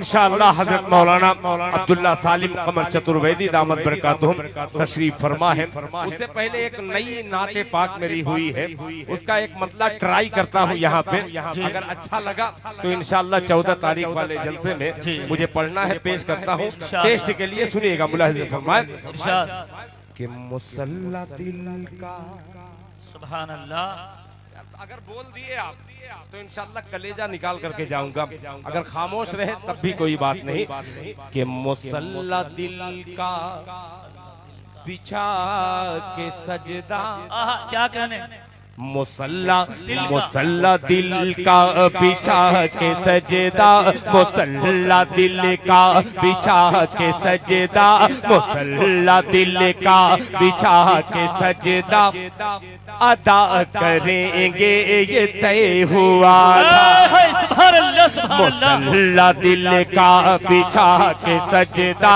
इंशाअल्लाह हजरत मौलाना अब्दुल्ला सालिम कमर चतुर्वेदी दामद बरकातुहुम तशरीफ फरमा है। उससे पहले एक नई नाते पाक मेरी हुई है, उसका एक मतलब ट्राई करता हूँ यहाँ पे, अगर अच्छा लगा तो इंशाअल्लाह 14 तारीख वाले जलसे में मुझे पढ़ना है, पेश करता हूँ टेस्ट के लिए। सुनिएगा मुलाहिज़ फरमाए कि मुसल्ला दिल का, सुभान अल्लाह। अगर बोल दिए आप तो इंशाअल्लाह कलेजा निकाल करके जाऊंगा, अगर खामोश रहे तब भी कोई बात नहीं। कि मुसल्ला दिल का बिछा के सजदा, क्या कहने, मुसल्ला मुसल्ला दिल का बिछा के सजदा, मुसल्ला दिल का बिछा के सजदा, मुसल्ला दिल का बिछा के सजदा अदा करेंगे ये तय हुआ था। मुसल्ला दिल का बिछा के सजदा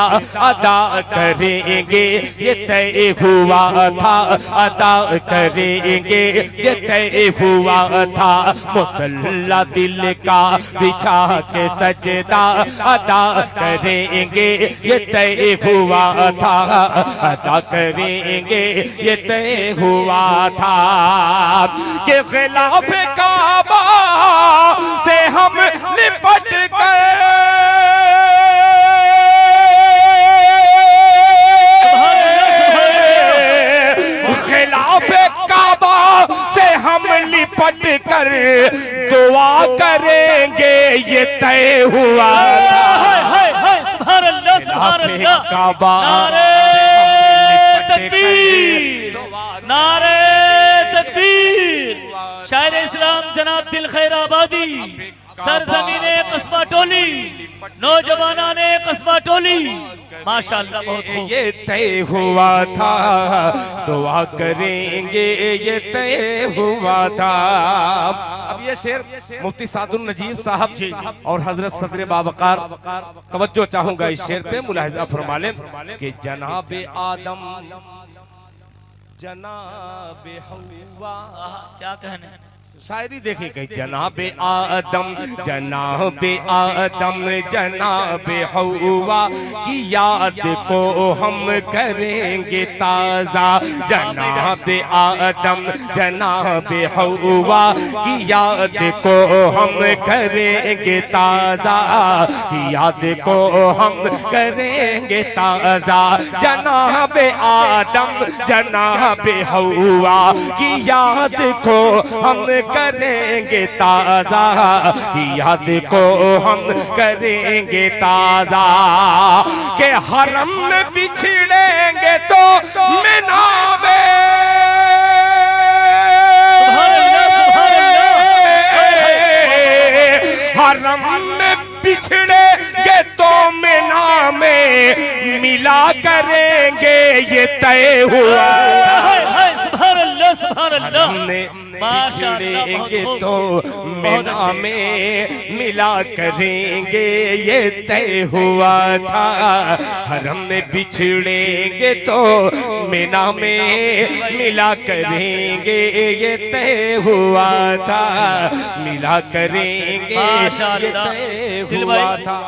अदा करेंगे ये तय हुआ था, अदा करेंगे ये तय हुआ था। मुसल्ला दिल का बिछा के सजदा अदा करेंगे ये तय हुआ था, अदा करेंगे ये तय हुआ था। के खिलाफ काबा से हम निपट गए, खिलाफ काबा से हम लिपट कर दुआ करेंगे ये तय हुआ। सुभान अल्लाह, सुभान अल्लाह। काबा नारे तकबीर। शायर इस्लाम जनाब दिल खैर आबादी, सरजमीने कस्बा टोली, नौजवानाने कस्बा टोली, माशाअल्लाह बहुत खूब। ये तय हुआ था दुआ करेंगे ये तय हुआ था। अब ये शेर मुफ्ती सादुल नजीब साहब जी और हजरत सदर बावकार तवज्जो चाहूंगा इस शेर पे, मुलाहिजा फरमा लें कि जनाबे आदम जनाबे हवा, क्या कहने, शायरी देखिए कहीं जनाबे आदम जनाबे आदम जनाबे हवा की याद को हम करेंगे ताज़ा, जनाबे आदम जनाबे हवा की याद को हम करेंगे ताज़ा, की याद को हम करेंगे ताज़ा। जनाबे आदम जनाबे हवा की याद को हम करेंगे ताज़ा, याद को हम करेंगे ताज़ा। के हरम में बिछड़ेंगे तो मिनाबे, हरम में बिछड़ेंगे तो मिना में मिला करेंगे ये तय हुआ। बिछड़ेंगे तो मिना में मिला करेंगे ये तय हुआ था। हरम में बिछड़ेंगे तो मिना में मिला करेंगे ये तय हुआ था, मिला करेंगे ये तय हुआ था।